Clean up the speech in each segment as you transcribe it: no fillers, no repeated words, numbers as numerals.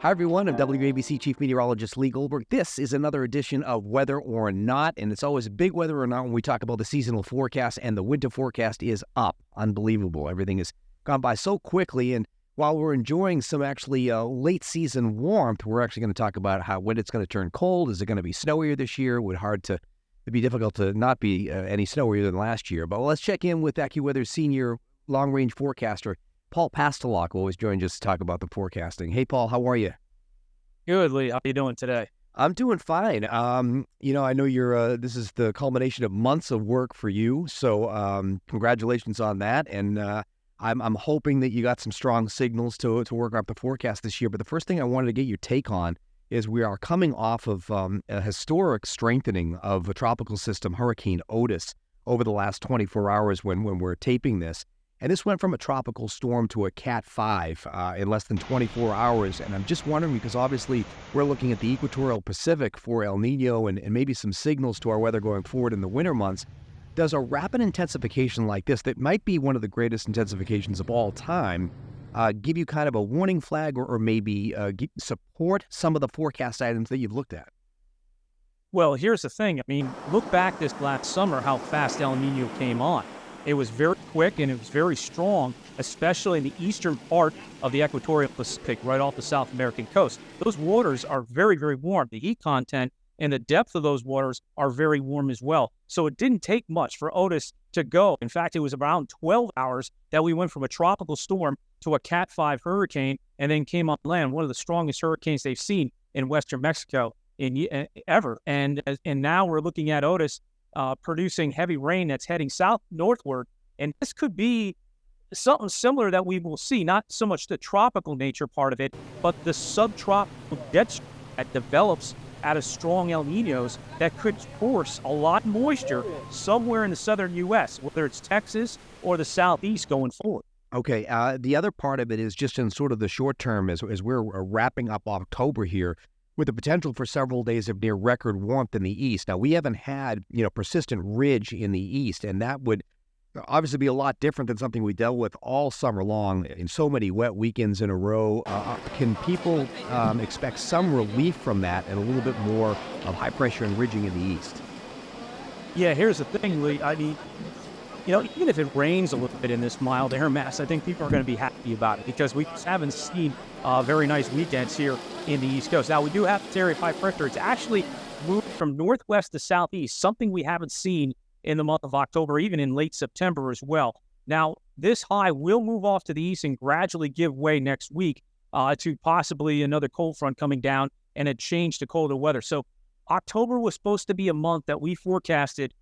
Hi, everyone. I'm WABC Chief Meteorologist Lee Goldberg. This is another edition of Weather or Not, and it's always big weather or not when we talk about the seasonal forecast, and the winter forecast is up. Unbelievable. Everything has gone by so quickly, and while we're enjoying some actually late season warmth, we're actually going to talk about when it's going to turn cold. Is it going to be snowier this year? It'd be difficult to not be any snowier than last year. But let's check in with AccuWeather's senior long-range forecaster, Paul Pastelok, who always joins us to talk about the forecasting. Hey, Paul, how are you? Good, Lee. How are you doing today? I'm doing fine. I know you're. This is the culmination of months of work for you, so congratulations on that. And I'm hoping that you got some strong signals to work up the forecast this year. But the first thing I wanted to get your take on is we are coming off of a historic strengthening of a tropical system, Hurricane Otis, over the last 24 hours when we're taping this. And this went from a tropical storm to a Cat 5 in less than 24 hours. And I'm just wondering, because obviously we're looking at the equatorial Pacific for El Nino and maybe some signals to our weather going forward in the winter months. Does a rapid intensification like this, that might be one of the greatest intensifications of all time, give you kind of a warning flag or maybe support some of the forecast items that you've looked at? Well, here's the thing. I mean, look back this last summer, how fast El Nino came on. It was very quick and it was very strong, especially in the eastern part of the equatorial Pacific, right off the South American coast. Those waters are very, very warm. The heat content and the depth of those waters are very warm as well. So it didn't take much for Otis to go. In fact, it was around 12 hours that we went from a tropical storm to a Cat 5 hurricane and then came on land, one of the strongest hurricanes they've seen in western Mexico ever. And now we're looking at Otis producing heavy rain that's heading south northward. And this could be something similar that we will see, not so much the tropical nature part of it, but the subtropical jet stream that develops out of strong El Ninos that could force a lot of moisture somewhere in the southern U.S., whether it's Texas or the southeast going forward. Okay, the other part of it is just in sort of the short term as we're wrapping up October here, with the potential for several days of near record warmth in the east. Now, we haven't had, persistent ridge in the east, and that would obviously be a lot different than something we dealt with all summer long in so many wet weekends in a row. Can people expect some relief from that and a little bit more of high pressure and ridging in the east? Yeah, here's the thing, Lee. I mean, even if it rains a little bit in this mild air mass, I think people are going to be happy about it because we just haven't seen very nice weekends here in the East Coast. Now, we do have this area of high pressure. It's actually moved from northwest to southeast, something we haven't seen in the month of October, even in late September as well. Now, this high will move off to the east and gradually give way next week to possibly another cold front coming down and a change to colder weather. So October was supposed to be a month that we forecasted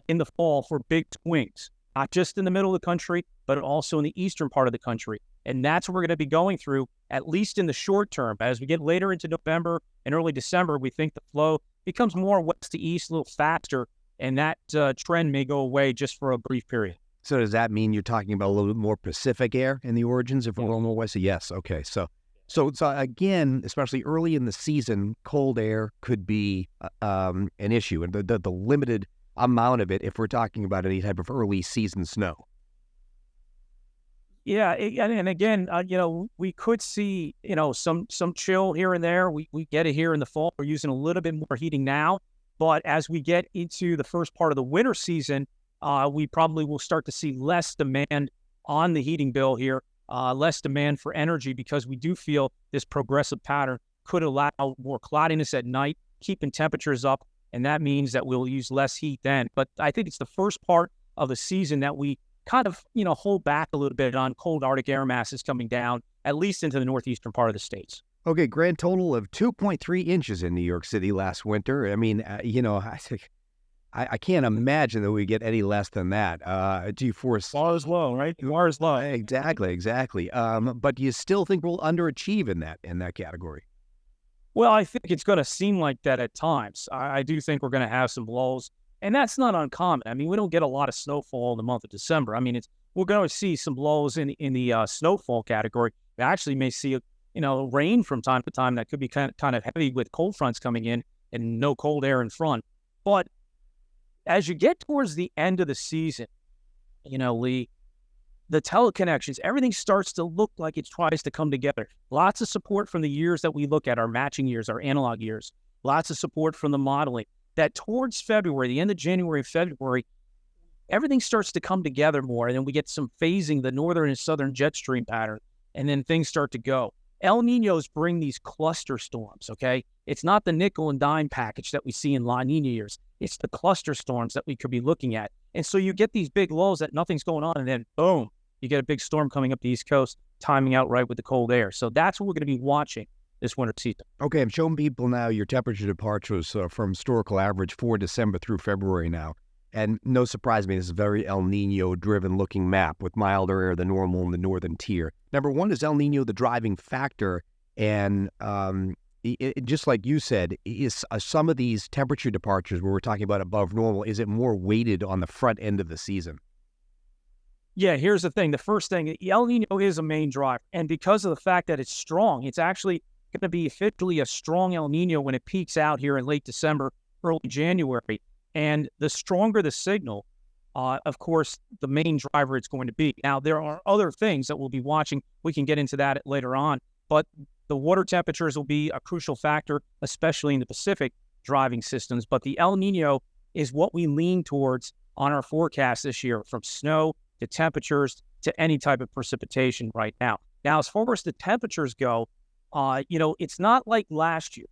in the fall for big swings, not just in the middle of the country, but also in the eastern part of the country. And that's what we're going to be going through, at least in the short term. As we get later into November and early December, we think the flow becomes more west to east, a little faster, and that trend may go away just for a brief period. So does that mean you're talking about a little bit more Pacific air in the origins if we're going more west? Yes. Okay. So again, especially early in the season, cold air could be an issue, and the limited amount of it if we're talking about any type of early season snow. Yeah, and again, we could see, some chill here and there. We get it here in the fall. We're using a little bit more heating now, but as we get into the first part of the winter season, we probably will start to see less demand on the heating bill here, less demand for energy, because we do feel this progressive pattern could allow more cloudiness at night, keeping temperatures up, and that means that we'll use less heat then. But I think it's the first part of the season that we kind of, hold back a little bit on cold Arctic air masses coming down, at least into the northeastern part of the states. Okay, grand total of 2.3 inches in New York City last winter. I mean, I can't imagine that we get any less than that. Do you foresee? Bar is low, right? Bar is low. Exactly. But do you still think we'll underachieve in that category? Well, I think it's going to seem like that at times. I do think we're going to have some lows, and that's not uncommon. I mean, we don't get a lot of snowfall in the month of December. I mean, we're going to see some lows in the snowfall category. We actually may see rain from time to time that could be kind of heavy with cold fronts coming in and no cold air in front. But as you get towards the end of the season, Lee, the teleconnections, everything starts to look like it tries to come together. Lots of support from the years that we look at, our matching years, our analog years. Lots of support from the modeling. That towards February, the end of January, February, everything starts to come together more, and then we get some phasing, the northern and southern jet stream pattern, and then things start to go. El Niños bring these cluster storms, okay? It's not the nickel and dime package that we see in La Niña years. It's the cluster storms that we could be looking at. And so you get these big lulls that nothing's going on, and then boom, you get a big storm coming up the East Coast, timing out right with the cold air. So that's what we're going to be watching this winter season. Okay, I'm showing people now your temperature departures from historical average for December through February now. And no surprise to me, this is a very El Nino-driven looking map with milder air than normal in the northern tier. Number one, is El Nino the driving factor? And just like you said, is some of these temperature departures where we're talking about above normal, is it more weighted on the front end of the season? Yeah, here's the thing. The first thing, El Nino is a main driver. And because of the fact that it's strong, it's actually going to be officially a strong El Nino when it peaks out here in late December, early January. And the stronger the signal, of course, the main driver it's going to be. Now, there are other things that we'll be watching. We can get into that later on. But the water temperatures will be a crucial factor, especially in the Pacific driving systems. But the El Nino is what we lean towards on our forecast this year, from snow to temperatures to any type of precipitation right now. Now, as far as the temperatures go, it's not like last year.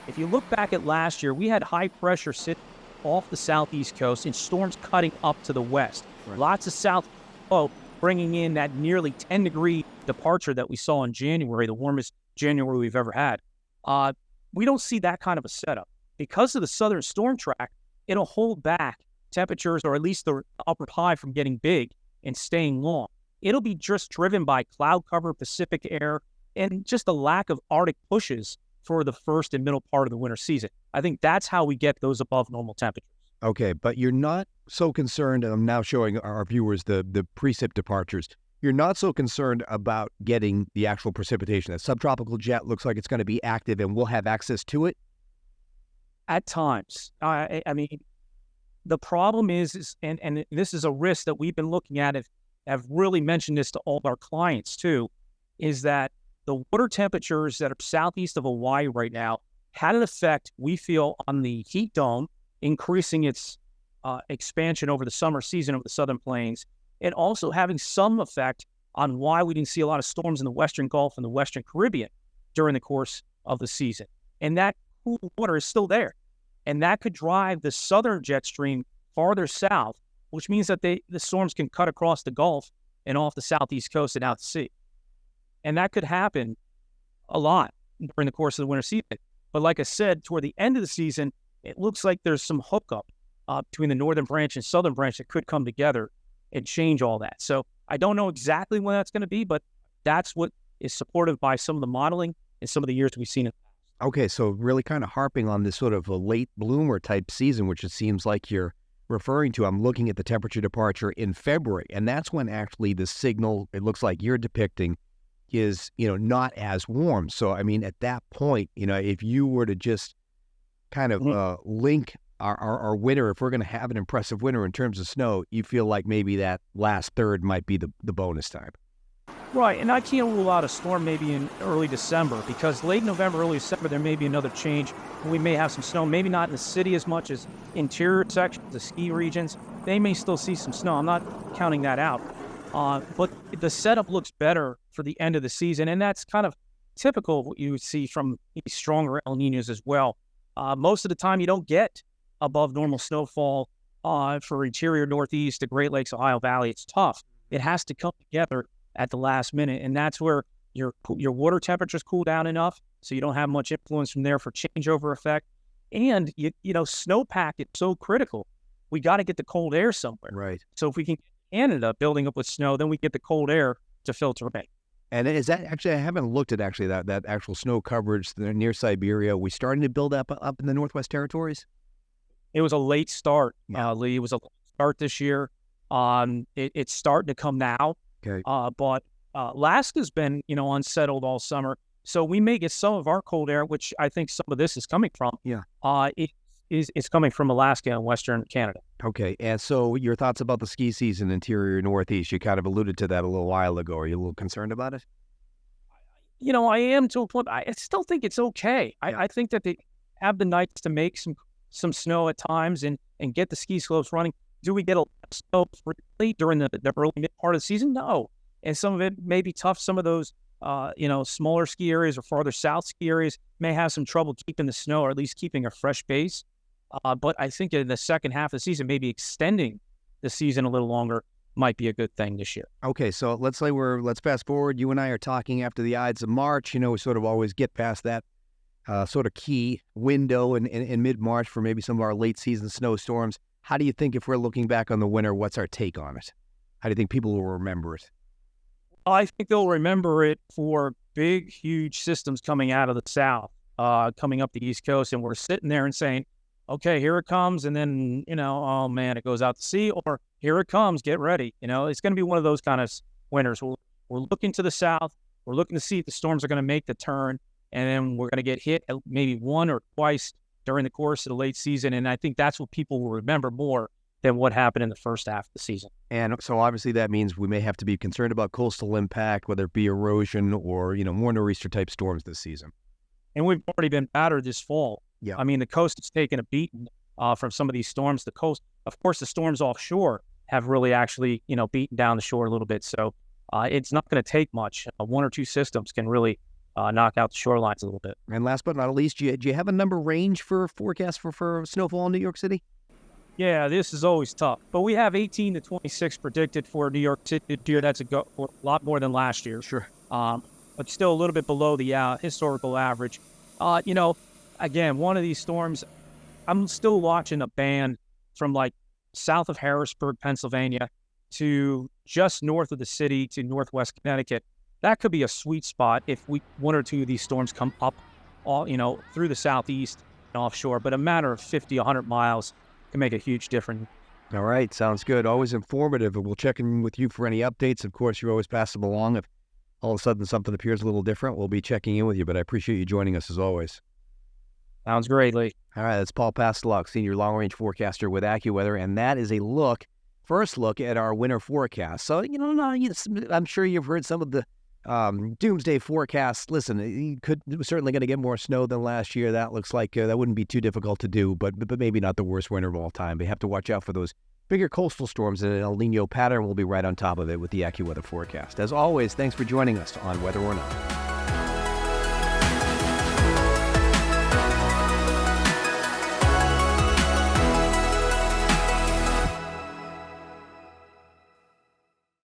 If you look back at last year, we had high pressure sitting off the southeast coast and storms cutting up to the west. Right. Lots of south flow bringing in that nearly 10-degree departure that we saw in January, the warmest January we've ever had. We don't see that kind of a setup. Because of the southern storm track, it'll hold back temperatures, or at least the upper high, from getting big and staying long. It'll be just driven by cloud cover, Pacific air, and just a lack of Arctic pushes for the first and middle part of the winter season. I think that's how we get those above normal temperatures. Okay, but you're not so concerned, and I'm now showing our viewers the precip departures. You're not so concerned about getting the actual precipitation. That subtropical jet looks like it's going to be active and we'll have access to it? At times. I mean, the problem is and this is a risk that we've been looking at, have really mentioned this to all of our clients too, is that the water temperatures that are southeast of Hawaii right now had an effect, we feel, on the heat dome, increasing its expansion over the summer season over the southern plains, and also having some effect on why we didn't see a lot of storms in the Western Gulf and the Western Caribbean during the course of the season. And that cool water is still there. And that could drive the southern jet stream farther south, which means that the storms can cut across the Gulf and off the southeast coast and out to sea. And that could happen a lot during the course of the winter season. But like I said, toward the end of the season, it looks like there's some hookup between the northern branch and southern branch that could come together and change all that. So I don't know exactly when that's going to be, but that's what is supported by some of the modeling and some of the years we've seen it. Okay, so really kind of harping on this sort of a late bloomer type season, which it seems like you're referring to. I'm looking at the temperature departure in February, and that's when actually the signal, it looks like you're depicting, is, not as warm. So, I mean, at that point, if you were to just kind of link our winter, if we're going to have an impressive winter in terms of snow, you feel like maybe that last third might be the bonus time. Right, and I can't rule out a storm maybe in early December, because late November, early December, there may be another change. We may have some snow, maybe not in the city as much as interior sections, the ski regions. They may still see some snow. I'm not counting that out. But the setup looks better for the end of the season, and that's kind of typical of what you would see from stronger El Niños as well. Most of the time, you don't get above normal snowfall for interior Northeast, the Great Lakes, Ohio Valley. It's tough. It has to come together at the last minute, and that's where your water temperatures cool down enough so you don't have much influence from there for changeover effect. And, snowpack is so critical. We got to get the cold air somewhere. Right. So if we can get Canada building up with snow, then we get the cold air to filter in. And is that actually, I haven't looked at actually that actual snow coverage near Siberia. Are we starting to build up in the Northwest Territories? It was a late start, Lee. It was a late start this year. It's starting to come now. Okay. But Alaska's been, unsettled all summer. So we may get some of our cold air, which I think some of this is coming from. Yeah. is coming from Alaska and Western Canada. Okay, and so your thoughts about the ski season interior Northeast? You kind of alluded to that a little while ago. Are you a little concerned about it? I am to a point. I still think it's okay. I think that they have the nights to make some snow at times and get the ski slopes running. Do we get a lot of snow frequently during the early mid part of the season? No. And some of it may be tough. Some of those, smaller ski areas or farther south ski areas may have some trouble keeping the snow or at least keeping a fresh base. But I think in the second half of the season, maybe extending the season a little longer might be a good thing this year. Okay, so let's fast forward. You and I are talking after the Ides of March. We sort of always get past that sort of key window in mid-March for maybe some of our late season snowstorms. How do you think, if we're looking back on the winter, what's our take on it? How do you think people will remember it? I think they'll remember it for big, huge systems coming out of the south, coming up the East Coast, and we're sitting there and saying, okay, here it comes, and then, oh man, it goes out to sea, or here it comes, get ready. It's going to be one of those kind of winters. We're looking to the south, we're looking to see if the storms are going to make the turn, and then we're going to get hit maybe one or twice during the course of the late season, and I think that's what people will remember more than what happened in the first half of the season. And so obviously that means we may have to be concerned about coastal impact, whether it be erosion or, more nor'easter type storms this season. And we've already been battered this fall. Yeah. I mean, the coast has taken a beating from some of these storms. The coast, of course, the storms offshore have really actually, beaten down the shore a little bit. So it's not going to take much. One or two systems can really knock out the shorelines a little bit. And last but not least, do you have a number range for forecast for snowfall in New York City? Yeah, this is always tough. But we have 18 to 26 predicted for New York City this year. That's a lot more than last year. Sure. But still a little bit below the historical average. Again, one of these storms, I'm still watching a band from like south of Harrisburg, Pennsylvania, to just north of the city to northwest Connecticut. That could be a sweet spot if one or two of these storms come up, through the southeast and offshore. But a matter of 50, 100 miles can make a huge difference. All right, sounds good. Always informative. We'll check in with you for any updates. Of course, you always pass them along. If all of a sudden something appears a little different, we'll be checking in with you. But I appreciate you joining us as always. Sounds great, Lee. All right, that's Paul Pastelok, Senior Long-Range Forecaster with AccuWeather, and that is a first look at our winter forecast. So, I'm sure you've heard some of the doomsday forecasts. Listen, we're certainly going to get more snow than last year. That looks like that wouldn't be too difficult to do, but maybe not the worst winter of all time. But you have to watch out for those bigger coastal storms and an El Nino pattern. We'll be right on top of it with the AccuWeather forecast. As always, thanks for joining us on Whether or Not.